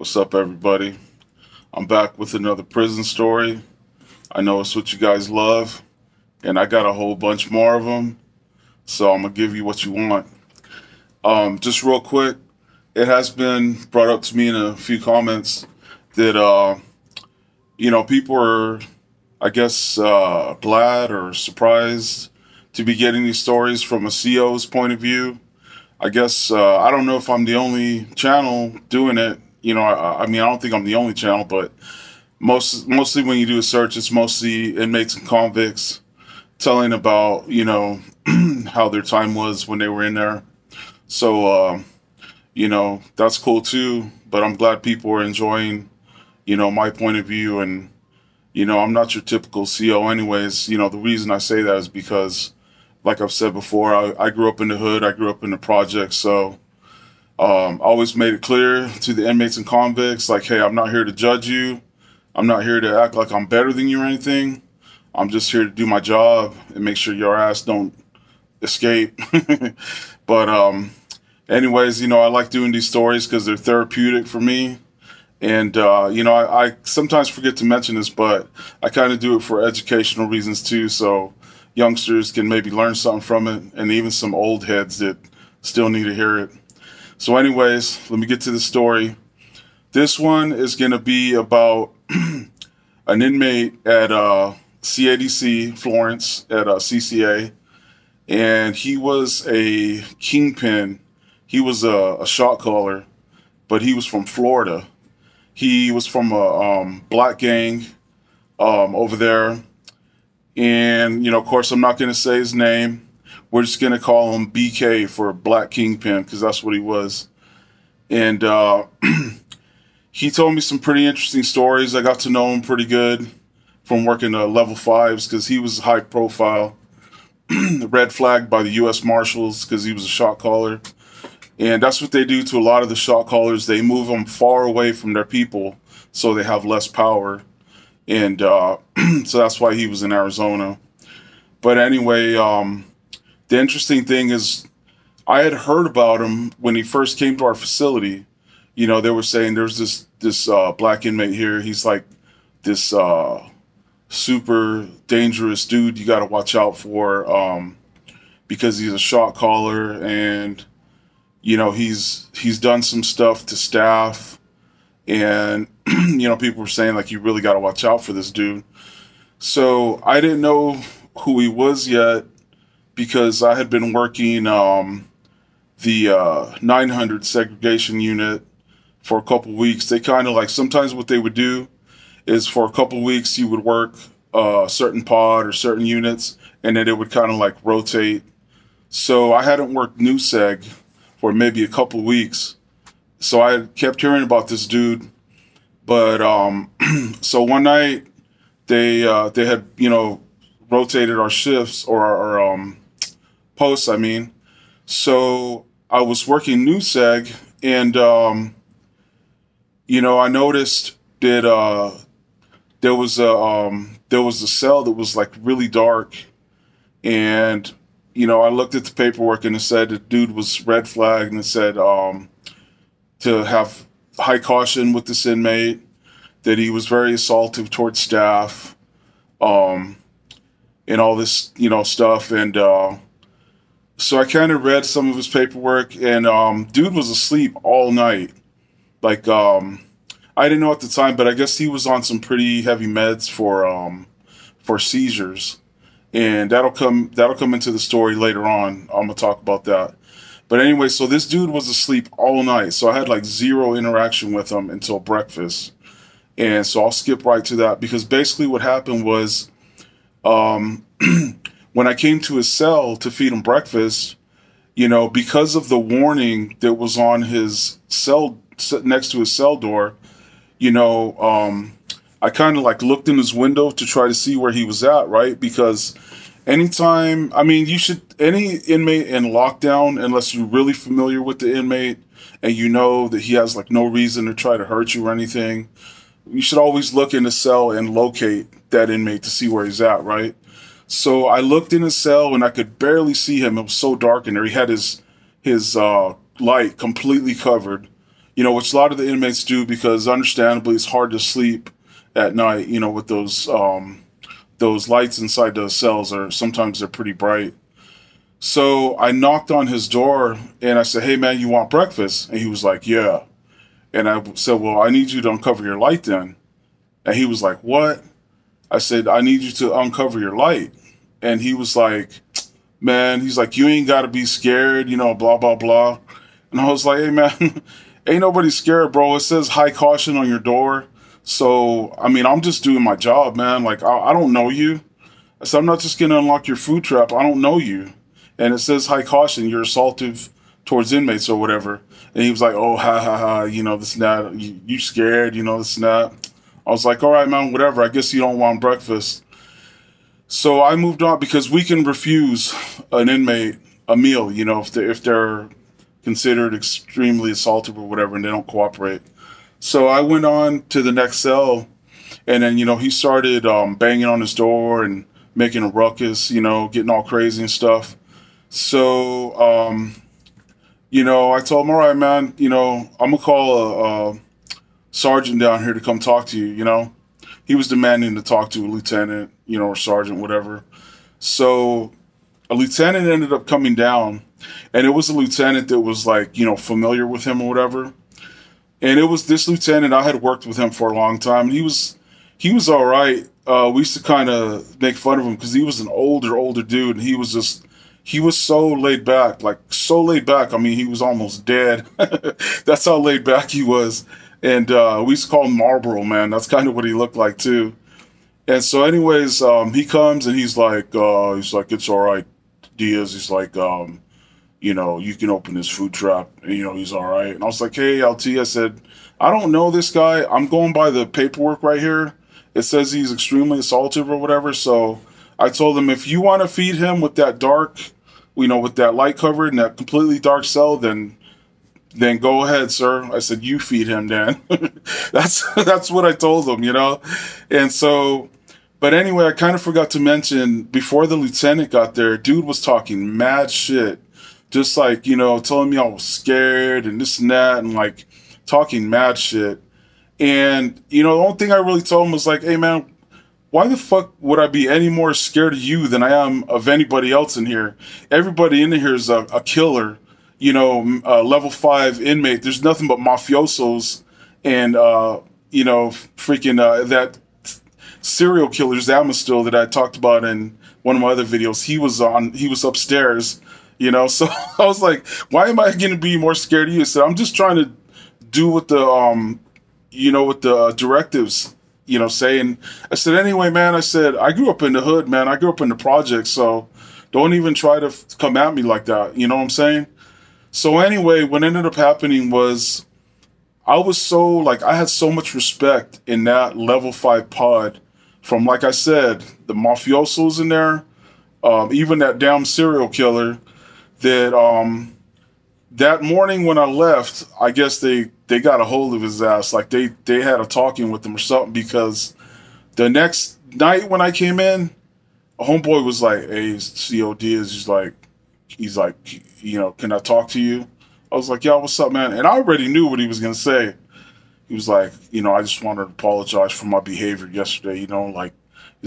What's up, everybody? I'm back with another prison story. I know it's what you guys love, and I got a whole bunch more of them, so I'm gonna give you what you want. Just real quick, it has been brought up to me in a few comments that people are, I guess, glad or surprised to be getting these stories from a CO's point of view. I guess I don't know if I'm the only channel doing it. I mean, I don't think I'm the only channel, but mostly when you do a search, it's mostly inmates and convicts telling about, how their time was when they were in there. So, that's cool too. But I'm glad people are enjoying, my point of view. And, I'm not your typical CO anyways. The reason I say that is because, like I've said before, I grew up in the hood. I grew up in the projects. So I always made it clear to the inmates and convicts, like, hey, I'm not here to judge you. I'm not here to act like I'm better than you or anything. I'm just here to do my job and make sure your ass don't escape. But anyways, I like doing these stories because they're therapeutic for me. And, I sometimes forget to mention this, but I kind of do it for educational reasons too. So youngsters can maybe learn something from it, and even some old heads that still need to hear it. So anyways, let me get to the story. This one is going to be about an inmate at CADC Florence at CCA, and he was a kingpin. He was a shot caller, but he was from Florida. He was from a black gang over there. And, of course, I'm not going to say his name. We're just going to call him BK for Black Kingpin, because that's what he was. And he told me some pretty interesting stories. I got to know him pretty good from working level 5s, because he was high profile. Red flagged by the US Marshals because he was a shot caller. And that's what they do to a lot of the shot callers. They move them far away from their people so they have less power. And so that's why he was in Arizona. But anyway, the interesting thing is I had heard about him when he first came to our facility. They were saying there's this black inmate here. He's like this super dangerous dude you got to watch out for because he's a shot caller, and he's done some stuff to staff. And, people were saying, like, you really got to watch out for this dude. So I didn't know who he was yet because I had been working the 900 segregation unit for a couple weeks. They kind of like, sometimes what they would do is for a couple weeks you would work a certain pod or certain units, and then it would kind of like rotate. So I hadn't worked new seg for maybe a couple weeks. So I kept hearing about this dude, but so one night they had rotated our shifts, or our posts. I mean, so I was working new seg, and I noticed that there was a cell that was like really dark, and I looked at the paperwork and it said the dude was red flagged, and it said to have high caution with this inmate, that he was very assaultive towards staff, and all this, stuff. And so I kind of read some of his paperwork, and dude was asleep all night. Like, I didn't know at the time, but I guess he was on some pretty heavy meds for seizures. And that'll come into the story later on. I'm gonna talk about that. But anyway, so this dude was asleep all night. So I had like zero interaction with him until breakfast. And so I'll skip right to that, because basically what happened was when I came to his cell to feed him breakfast, because of the warning that was on his cell, next to his cell door, I kind of like looked in his window to try to see where he was at, right? Because anytime, I mean, any inmate in lockdown, unless you're really familiar with the inmate and you know that he has like no reason to try to hurt you or anything, you should always look in the cell and locate that inmate to see where he's at, right? So I looked in his cell and I could barely see him. It was so dark in there. He had his light completely covered. which a lot of the inmates do because understandably it's hard to sleep at night, with those lights inside the cells are sometimes they're pretty bright. So I knocked on his door and I said, "Hey man, you want breakfast?" And he was like, "Yeah." And I said, "Well, I need you to uncover your light then." And he was like, "What?" I said, "I need you to uncover your light." And he was like, "Man," he's like, "you ain't got to be scared, blah, blah, blah." And I was like, "Hey man, ain't nobody scared, bro. It says high caution on your door. So, I mean, I'm just doing my job, man. Like, I don't know you. I said, I'm not just going to unlock your food trap. I don't know you. And it says high caution. You're assaultive towards inmates or whatever." And he was like, "Oh, ha, ha, ha, this and that. You scared, this and that." I was like, "All right, man, whatever. I guess you don't want breakfast." So I moved on because we can refuse an inmate a meal, if they're considered extremely assaultive or whatever and they don't cooperate. So I went on to the next cell, and then, he started banging on his door and making a ruckus, getting all crazy and stuff. So, I told him, "All right, man, I'm going to call a sergeant down here to come talk to you." He was demanding to talk to a lieutenant, or sergeant, whatever. So a lieutenant ended up coming down, and it was a lieutenant that was like, familiar with him or whatever. And it was this lieutenant. I had worked with him for a long time. He was all right. We used to kind of make fun of him because he was an older dude, and he was so laid back, like so laid back. I mean, he was almost dead. That's how laid back he was. And we used to call him Marlboro Man. That's kind of what he looked like too. And so anyways, he comes and he's like, "It's all right, Diaz." He's like, "You can open this food trap." And, he's all right. And I was like, "Hey, LT," I said, "I don't know this guy. I'm going by the paperwork right here. It says he's extremely assaultive or whatever." So I told him, "If you want to feed him with that dark, with that light covered and that completely dark cell, then go ahead, sir." I said, "You feed him then." That's what I told him, And so, but anyway, I kind of forgot to mention, before the lieutenant got there, dude was talking mad shit. Just like, telling me I was scared and this and that, and like talking mad shit. And, the only thing I really told him was like, "Hey man, why the fuck would I be any more scared of you than I am of anybody else in here? Everybody in here is a killer, level 5 inmate. There's nothing but mafiosos and, that serial killers, Amistill, that I talked about in one of my other videos. He was upstairs, So I was like, why am I going to be more scared of you?" I said, "I'm just trying to do what the, what the directives, say." And I said, "Anyway, man," I said, "I grew up in the hood, man. I grew up in the projects, so don't even try to come at me like that." You know what I'm saying? So anyway, what ended up happening was I had so much respect in that level 5 pod from, like I said, the mafiosos in there, even that damn serial killer, that that morning when I left, I guess they got a hold of his ass. Like they had a talking with him or something, because the next night when I came in, a homeboy was like, "Hey, COD is," he's like, "Can I talk to you?" I was like, "Yeah, what's up, man?" And I already knew what he was going to say. He was like, "I just wanted to apologize for my behavior yesterday, he's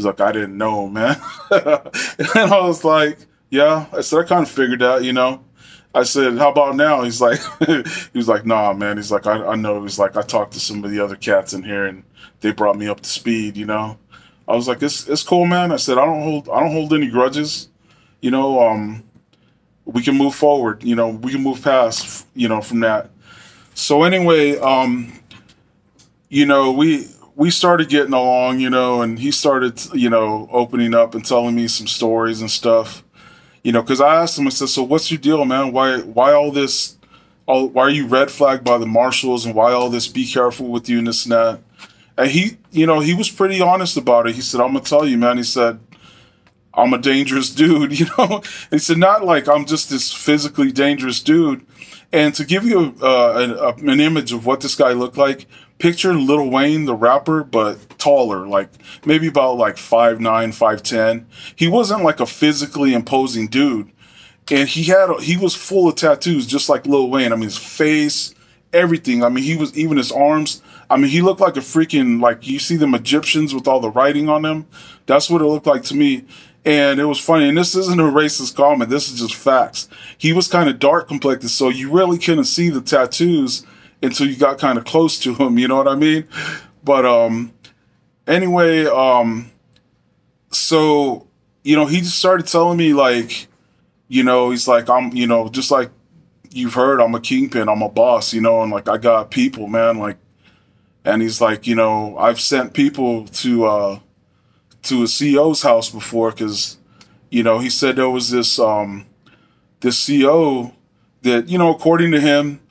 like, "I didn't know, man." And I was like, "Yeah." I said, "I kind of figured that, I said, "How about now?" He's like, he was like, "Nah, man." He's like, I know." He's like, "I talked to some of the other cats in here and they brought me up to speed, I was like, it's cool, man." I said, I don't hold any grudges. We can move forward, we can move past, from that. So anyway, we started getting along, and he started, opening up and telling me some stories and stuff, because I asked him, I said, "So what's your deal, man? Why all this, why are you red flagged by the marshals, and why all this be careful with you and this and that?" And he, he was pretty honest about it. He said, "I'm going to tell you, man." He said, "I'm a dangerous dude," And he said, "Not like I'm just this physically dangerous dude." And to give you an image of what this guy looked like, picture Lil Wayne, the rapper, but taller, like maybe about like 5'9", 5'10". He wasn't like a physically imposing dude. And he was full of tattoos, just like Lil Wayne. I mean, his face, everything. I mean, he was, even his arms. I mean, he looked like a freaking, like, you see them Egyptians with all the writing on them. That's what it looked like to me. And it was funny. And this isn't a racist comment. This is just facts. He was kind of dark complected, so you really couldn't see the tattoos until you got kind of close to him. You know what I mean? But anyway, so, you know, he just started telling me, like, you know, he's like, I'm, you know, just like you've heard, I'm a kingpin, I'm a boss, you know, and like I got people, man, like, and he's like, you know, I've sent people to a CEO's house before, because, you know, he said there was this this CEO that, you know, according to him,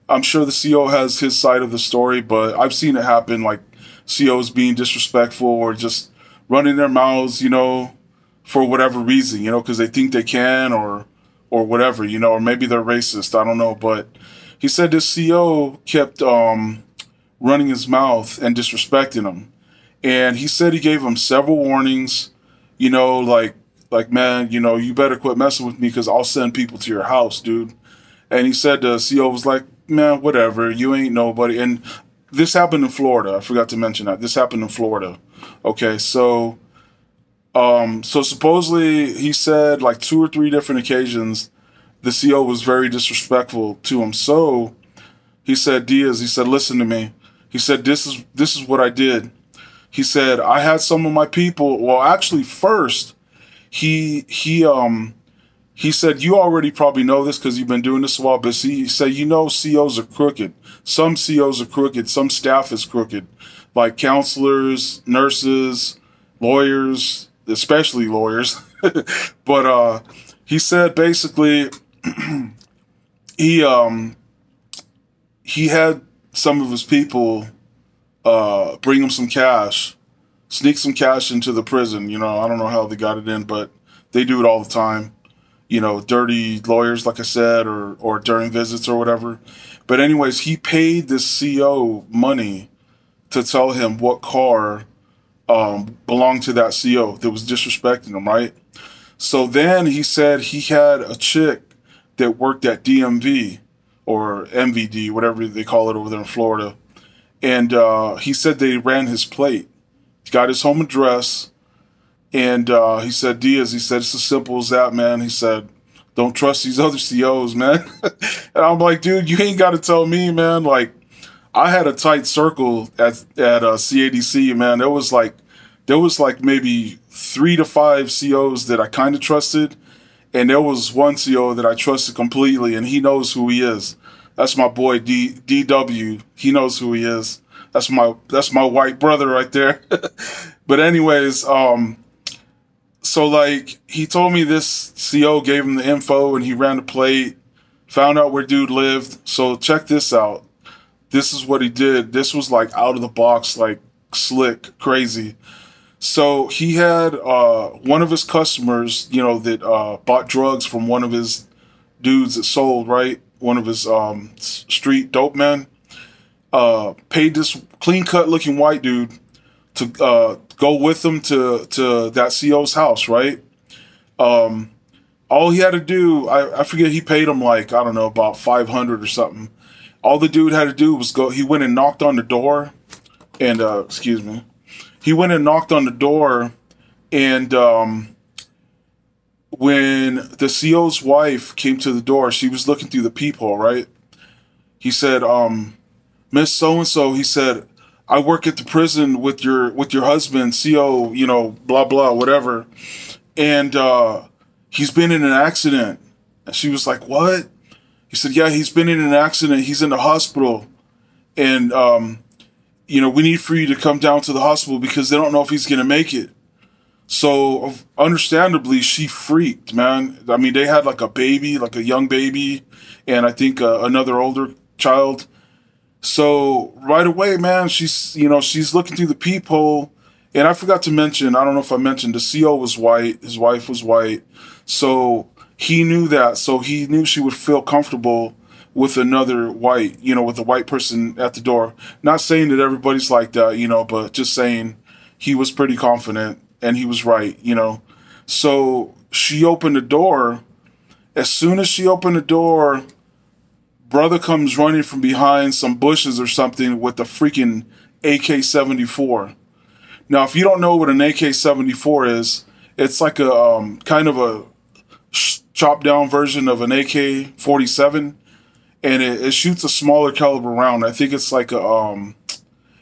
I'm sure the CEO has his side of the story, but I've seen it happen, like CEOs being disrespectful or just running their mouths, you know, for whatever reason, you know, because they think they can, or whatever, you know, or maybe they're racist, I don't know. But he said this CEO kept running his mouth and disrespecting him. And he said he gave him several warnings, you know, like, man, you know, you better quit messing with me because I'll send people to your house, dude. And he said the CEO was like, man, whatever, you ain't nobody. And this happened in Florida. I forgot to mention that. This happened in Florida. Okay, so so supposedly he said like 2 or 3 different occasions the CEO was very disrespectful to him. So he said, Diaz, he said, listen to me. He said, this is what I did. He said, I had some of my people, well, actually first, he said, you already probably know this because you've been doing this a while, but he said, you know, CEOs are crooked. Some CEOs are crooked. Some staff is crooked, like counselors, nurses, lawyers, especially lawyers. But he said basically he had some of his people bring him some cash, sneak some cash into the prison. You know, I don't know how they got it in, but they do it all the time. You know, dirty lawyers, like I said, or during visits or whatever. But anyways, he paid this CEO money to tell him what car belonged to that CEO that was disrespecting him, right? So then he said he had a chick that worked at DMV or MVD, whatever they call it over there in Florida. And he said they ran his plate, got his home address, and he said, Diaz, he said, it's as simple as that, man. He said, don't trust these other CEOs, man. And I'm like, dude, you ain't got to tell me, man. Like, I had a tight circle at CADC, man. There was like maybe 3 to 5 CEOs that I kind of trusted, and there was one CEO that I trusted completely, and he knows who he is. That's my boy DW. He knows who he is. That's my white brother right there. But anyways, so like he told me this CEO gave him the info and he ran the plate, found out where dude lived. So check this out. This is what he did. This was like out of the box, like slick, crazy. So he had one of his customers, you know, that bought drugs from one of his dudes that sold, right? One of his street dope men, paid this clean-cut looking white dude to go with him to that CEO's house, right? All he had to do, I forget, he paid him like, I don't know, about $500 or something. All the dude had to do was go, he went and knocked on the door, and, excuse me. He went and knocked on the door, and when the CEO's wife came to the door, she was looking through the peephole, right? He said, Miss So-and-so, he said, I work at the prison with your husband, CEO, you know, blah, blah, whatever. And he's been in an accident. And she was like, what? He said, yeah, he's been in an accident. He's in the hospital. And, you know, we need for you to come down to the hospital because they don't know if he's going to make it. So understandably, she freaked, man. I mean, they had like a baby, like a young baby, and I think another older child. So right away, man, she's looking through the peephole. And I forgot to mention, I don't know if I mentioned, the CEO was white, his wife was white. So he knew that. So he knew she would feel comfortable with another white, you know, with a white person at the door. Not saying that everybody's like that, you know, but just saying he was pretty confident and he was right, you know. So she opened the door. As soon as she opened the door, Brother comes running from behind some bushes or something with a freaking AK-74. Now, if you don't know what an AK-74 is, it's like a kind of a chopped down version of an AK-47, and it shoots a smaller caliber round. I think it's like a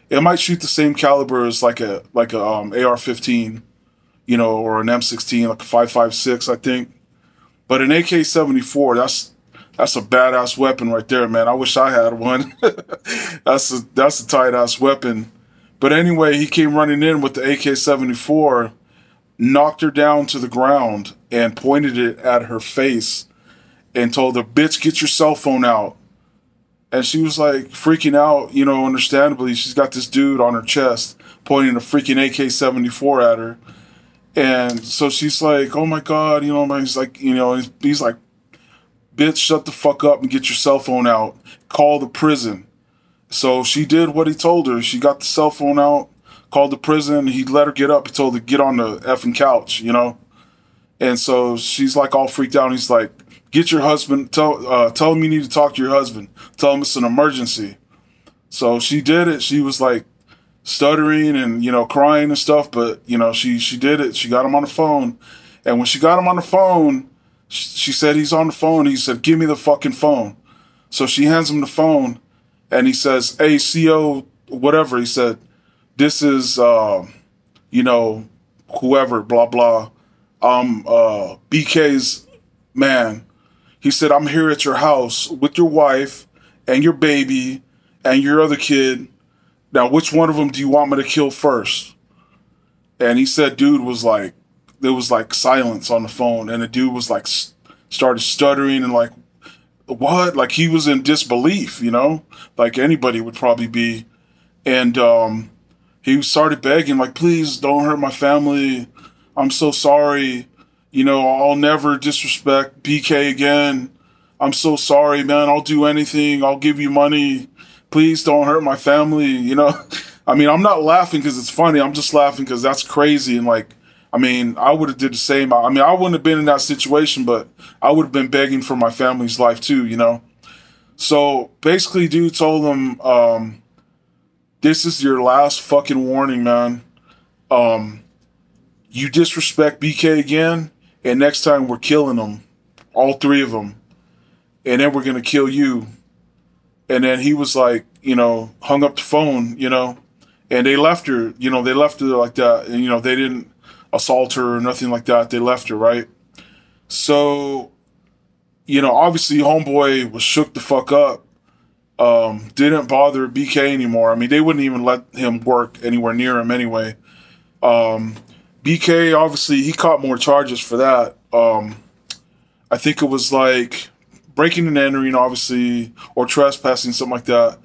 it might shoot the same caliber as like a AR-15, you know, or an M16, like a 5.56, I think. But an AK-74, that's a badass weapon right there, man. I wish I had one. That's a tight ass weapon. But anyway, he came running in with the AK-74, knocked her down to the ground, and pointed it at her face and told her, "Bitch, get your cell phone out." And she was like freaking out, you know, understandably. She's got this dude on her chest pointing a freaking AK-74 at her. And so she's like, "Oh my God," you know, he's like, you know, he's like, "Bitch, shut the fuck up and get your cell phone out. Call the prison." So she did what he told her. She got the cell phone out, called the prison. He let her get up. He told her, "Get on the effing couch," you know? And so she's like all freaked out. He's like, "Get your husband, tell him you need to talk to your husband. Tell him it's an emergency." So she did it. She was like stuttering and, you know, crying and stuff. But, you know, she did it. She got him on the phone. And when she got him on the phone, she said, "He's on the phone." He said, "Give me the fucking phone." So she hands him the phone. And he says, "Hey, CO, whatever." He said, "This is, you know, whoever, blah, blah. I'm BK's man." He said, "I'm here at your house with your wife and your baby and your other kid. Now, which one of them do you want me to kill first?" And he said, dude was like, there was like silence on the phone. And the dude was like, started stuttering and like, what? Like he was in disbelief, you know, like anybody would probably be. And he started begging, like, "Please don't hurt my family. I'm so sorry. You know, I'll never disrespect BK again. I'm so sorry, man. I'll do anything. I'll give you money. Please don't hurt my family." You know, I mean, I'm not laughing because it's funny. I'm just laughing because that's crazy. And like, I mean, I would have did the same. I mean, I wouldn't have been in that situation, but I would have been begging for my family's life too, you know? So basically, dude told him, "This is your last fucking warning, man. You disrespect BK again, and next time we're killing them, all three of them, and then we're going to kill you." And then he was like, you know, hung up the phone, you know, and they left her, you know, they left her like that. And, you know, they didn't assault her or nothing like that. They left her, right? So, you know, obviously homeboy was shook the fuck up. Didn't bother BK anymore. I mean, they wouldn't even let him work anywhere near him anyway. BK, obviously, he caught more charges for that. I think it was like breaking and entering, obviously, or trespassing, something like that.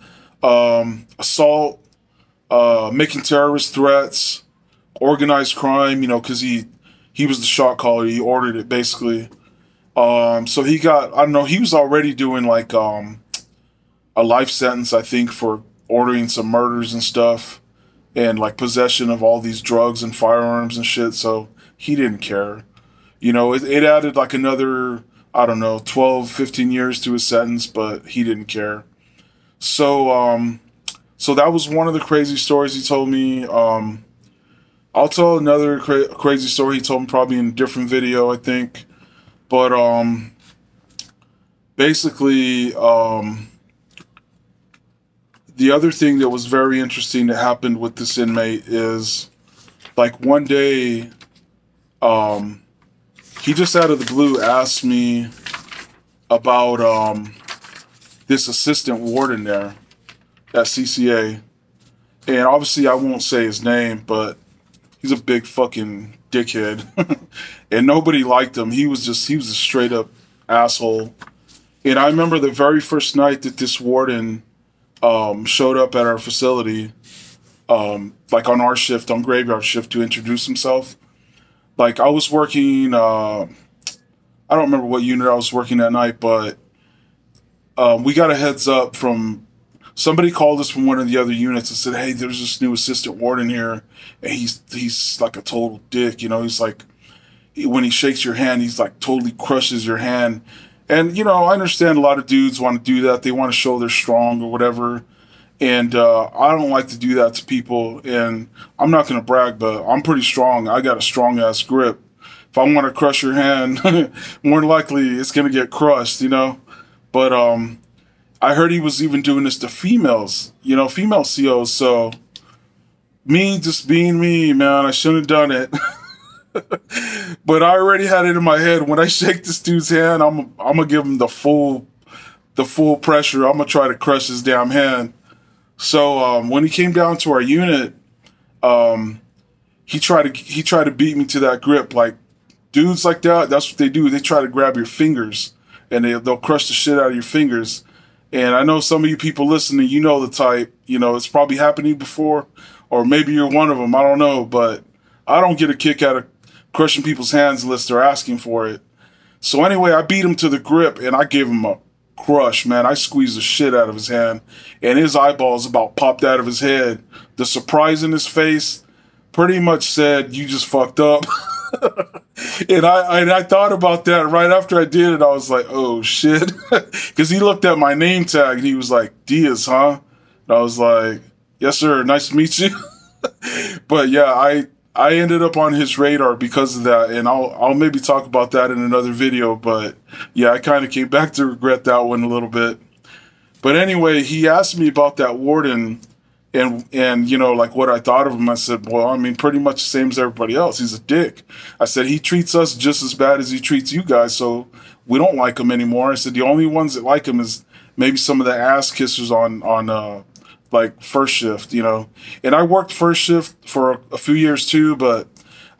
Assault, making terrorist threats, organized crime, you know, because he was the shot caller. He ordered it, basically. So he got, I don't know, he was already doing like a life sentence, I think, for ordering some murders and stuff, and like possession of all these drugs and firearms and shit. So he didn't care. You know, it added like another, I don't know, 12, 15 years to his sentence, but he didn't care. So, so that was one of the crazy stories he told me. I'll tell another crazy story he told me probably in a different video, I think. But, basically, the other thing that was very interesting that happened with this inmate is, like, one day, he just out of the blue asked me about, this assistant warden there at CCA. And obviously I won't say his name, but he's a big fucking dickhead. And nobody liked him. He was a straight up asshole. And I remember the very first night that this warden showed up at our facility, like on our shift, on graveyard shift, to introduce himself. Like, I was working, I don't remember what unit I was working that night, but we got a heads up from, somebody called us from one of the other units and said, "Hey, there's this new assistant warden here, and he's like a total dick, you know, he's like, when he shakes your hand, he's like totally crushes your hand, And, I understand a lot of dudes want to do that. They want to show they're strong or whatever. And I don't like to do that to people. And I'm not going to brag, but I'm pretty strong. I got a strong ass grip. If I want to crush your hand, more than likely it's going to get crushed. But I heard he was even doing this to females, female COs. So me just being me, man, I shouldn't have done it. But I already had it in my head. When I shake this dude's hand, I'm gonna give him the full pressure. I'm gonna try to crush his damn hand. So when he came down to our unit, he tried to beat me to that grip. Like dudes like that, that's what they do. They try to grab your fingers and they'll crush the shit out of your fingers. And I know some of you people listening, you know the type. It's probably happened to you before, or maybe you're one of them. I don't know, but I don't get a kick out of crushing people's hands unless they're asking for it. So anyway, I beat him to the grip and I gave him a crush, man. I squeezed the shit out of his hand and his eyeballs about popped out of his head. The surprise in his face pretty much said, "You just fucked up." And I thought about that right after I did it. I was like, oh shit. Because he looked at my name tag and he was like, "Diaz, huh?" And I was like, "Yes, sir. Nice to meet you." But yeah, I ended up on his radar because of that, and I'll maybe talk about that in another video. But yeah, I kind of came back to regret that one a little bit. But anyway, he asked me about that warden, and like what I thought of him. I said, well, I mean, pretty much the same as everybody else. He's a dick. I said he treats us just as bad as he treats you guys, so we don't like him anymore. I said the only ones that like him is maybe some of the ass kissers on like first shift, and I worked first shift for a few years too, but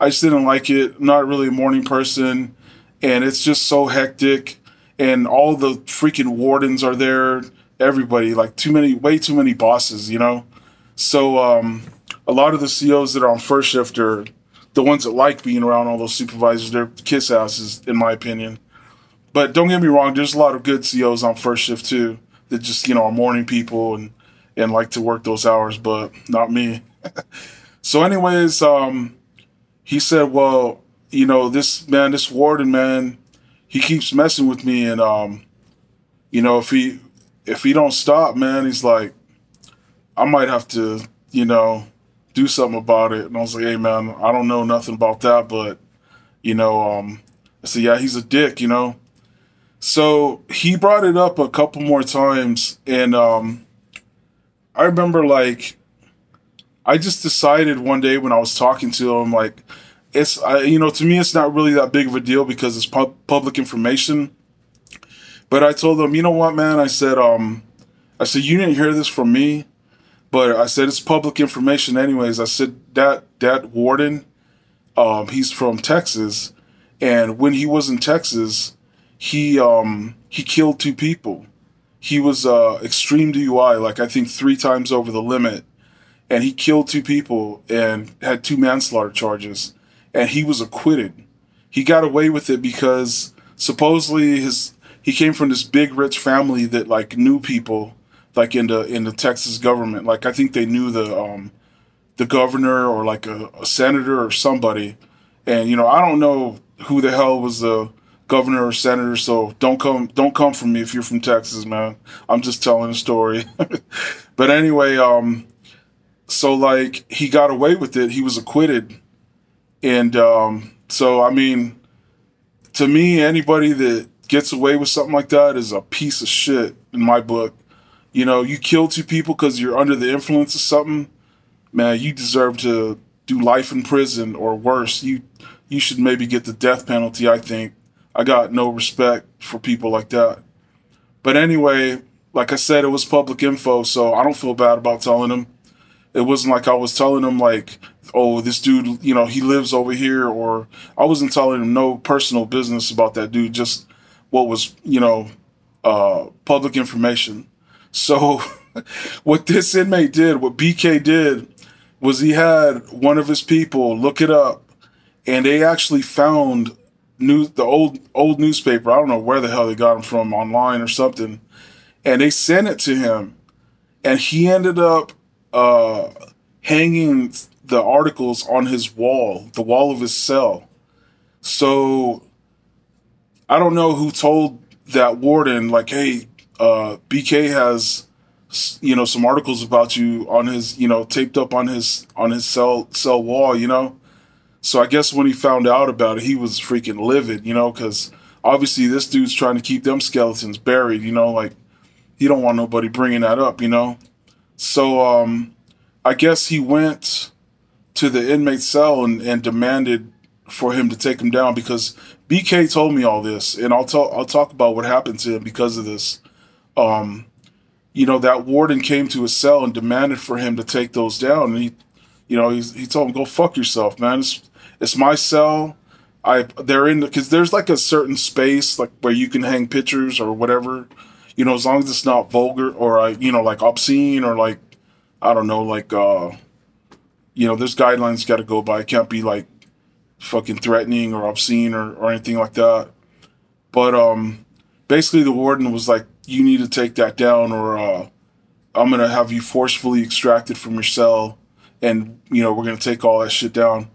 I just didn't like it. I'm not really a morning person, and it's just so hectic, and all the freaking wardens are there, everybody, like way too many bosses, so a lot of the COs that are on first shift are the ones that like being around all those supervisors. They're kiss asses, in my opinion. But don't get me wrong, there's a lot of good COs on first shift too that just are morning people and like to work those hours, but not me. So anyways, he said, well, this warden, man, he keeps messing with me, and if he don't stop, man, he's like, I might have to, do something about it. And I was like, hey man, I don't know nothing about that, but I said, yeah, he's a dick, So he brought it up a couple more times, and I remember, like, I just decided one day when I was talking to him, like, to me, it's not really that big of a deal because it's public information. But I told him, you know what, man? I said, you didn't hear this from me, but I said, it's public information anyways. I said, that warden, he's from Texas. And when he was in Texas, he killed 2 people. He was extreme DUI, like I think 3 times over the limit. And he killed 2 people and had 2 manslaughter charges. And he was acquitted. He got away with it because supposedly he came from this big rich family that like knew people like in the Texas government. Like I think they knew the governor or like a senator or somebody. And I don't know who the hell was the governor or senator, so don't come from me if you're from Texas, man. I'm just telling a story. But anyway, so like he got away with it. He was acquitted. And so I mean, to me, anybody that gets away with something like that is a piece of shit in my book. You kill 2 people because you're under the influence of something, man, you deserve to do life in prison or worse. You should maybe get the death penalty, I think. I got no respect for people like that. But anyway, like I said, it was public info, so I don't feel bad about telling him. It wasn't like I was telling him like, oh, this dude, he lives over here, or I wasn't telling him no personal business about that dude, just what was, public information. So what this inmate did, what BK did, was he had one of his people look it up, and they actually found the old newspaper. I don't know where the hell they got them from, online or something, and they sent it to him, and he ended up hanging the articles on his wall, the wall of his cell. So I don't know who told that warden, like, hey, BK has, some articles about you on his, taped up on his cell wall, So I guess when he found out about it, he was freaking livid, because obviously this dude's trying to keep them skeletons buried, like he don't want nobody bringing that up, So I guess he went to the inmate cell and demanded for him to take him down, because BK told me all this, and I'll talk about what happened to him because of this. That warden came to his cell and demanded for him to take those down, and he told him, go fuck yourself, man. It's my cell. They're in, because there's like a certain space like where you can hang pictures or whatever, as long as it's not vulgar or like obscene or like, I don't know, like there's guidelines you got to go by. It can't be like fucking threatening or obscene or anything like that. But basically the warden was like, you need to take that down, or I'm gonna have you forcefully extracted from your cell, and we're gonna take all that shit down.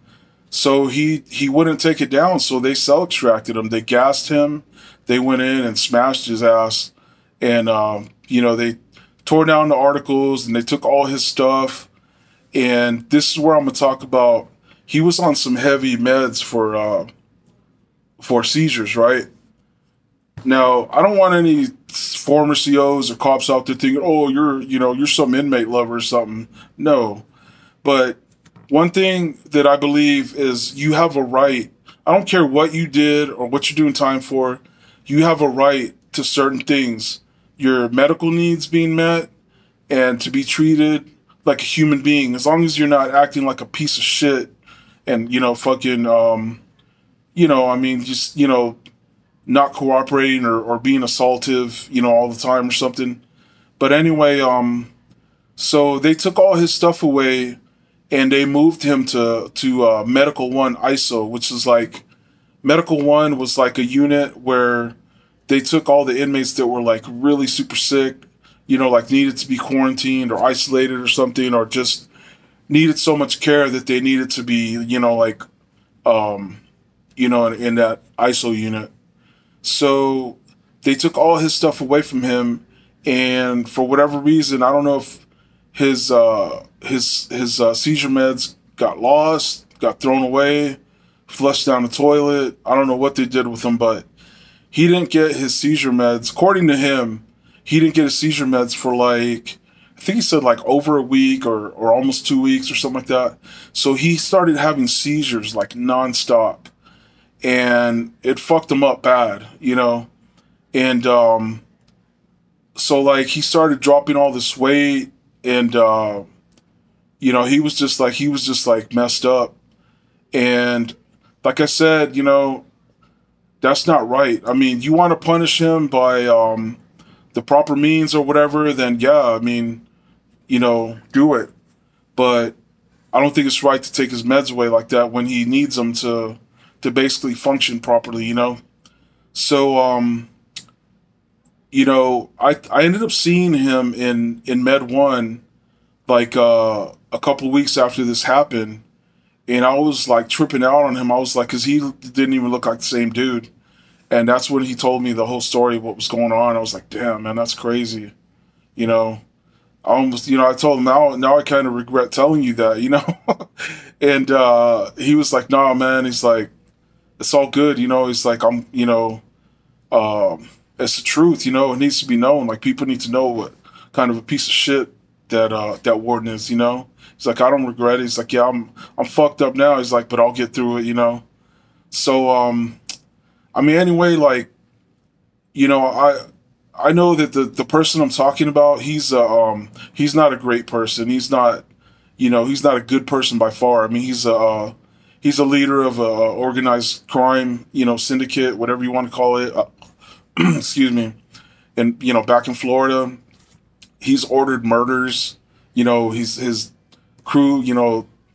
So he wouldn't take it down, so they cell extracted him. They gassed him. They went in and smashed his ass, and they tore down the articles and they took all his stuff. And this is where I'm gonna talk about. He was on some heavy meds for seizures, right? Now, I don't want any former COs or cops out there thinking, oh, you're some inmate lover or something. No. But one thing that I believe is you have a right. I don't care what you did or what you're doing time for. You have a right to certain things. Your medical needs being met and to be treated like a human being, as long as you're not acting like a piece of shit and, fucking, just, not cooperating or being assaultive, all the time or something. But anyway, so they took all his stuff away and they moved him to Medical 1 ISO, which is like, Medical 1 was like a unit where they took all the inmates that were like really super sick, like needed to be quarantined or isolated or something, or just needed so much care that they needed to be, in that ISO unit. So they took all his stuff away from him, and for whatever reason, I don't know if his seizure meds got lost, got thrown away, flushed down the toilet. I don't know what they did with him, but he didn't get his seizure meds. According to him, he didn't get his seizure meds for like, I think he said like over a week or almost 2 weeks or something like that. So he started having seizures like nonstop. And it fucked him up bad, and so like he started dropping all this weight, and he was just like messed up, and like I said, that's not right. I mean, you want to punish him by the proper means or whatever, then yeah, I mean, do it, but I don't think it's right to take his meds away like that when he needs them to basically function properly, So, I ended up seeing him in Med 1, like, a couple of weeks after this happened, and I was, like, tripping out on him. I was like, because he didn't even look like the same dude, and that's when he told me the whole story of what was going on. I was like, damn, man, that's crazy, I almost, I told him, now I kind of regret telling you that, and he was like, nah, man, he's like, it's all good, He's like, I'm, it's the truth, it needs to be known. Like, people need to know what kind of a piece of shit that warden is, He's like, I don't regret it. He's like, yeah, I'm fucked up now. He's like, but I'll get through it, So, I mean, anyway, like, I know that the person I'm talking about, he's not a great person. He's not, he's not a good person by far. I mean, he's a leader of a organized crime, syndicate, whatever you want to call it. Excuse me. And, back in Florida, he's ordered murders. His crew,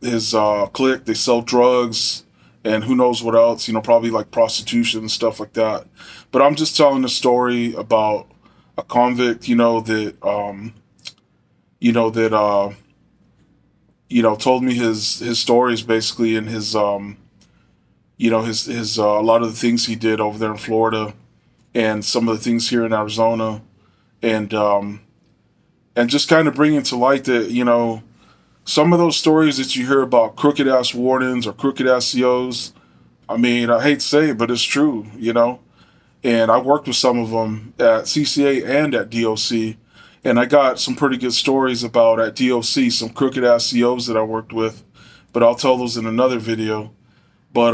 his clique, they sell drugs and who knows what else, probably like prostitution and stuff like that. But I'm just telling a story about a convict, told me his stories basically, and his a lot of the things he did over there in Florida, and some of the things here in Arizona, and just kind of bringing to light that, you know, some of those stories that you hear about crooked ass wardens or crooked ass COs. I mean, I hate to say it, but it's true, you know. And I worked with some of them at CCA and at DOC, and I got some pretty good stories about at DOC some crooked ass COs that I worked with, but I'll tell those in another video. But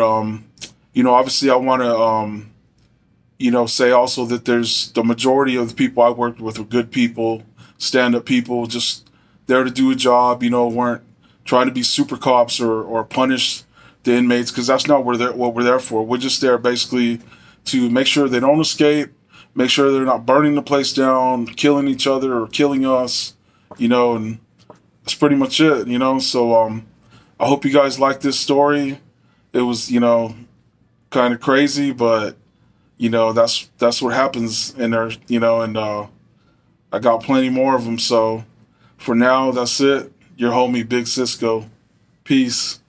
you know, obviously, I want to you know, say also that there's the majority of the people I worked with were good people, stand-up people, just there to do a job, you know, weren't trying to be super cops or punish the inmates, because that's not what we're there for. We're just there basically to make sure they don't escape, make sure they're not burning the place down, killing each other or killing us, you know, and that's pretty much it, you know. So I hope you guys like this story. It was, you know, kind of crazy, but you know, that's what happens in there, you know, and I got plenty more of them. So for now, that's it. Your homie, Big Cisco. Peace.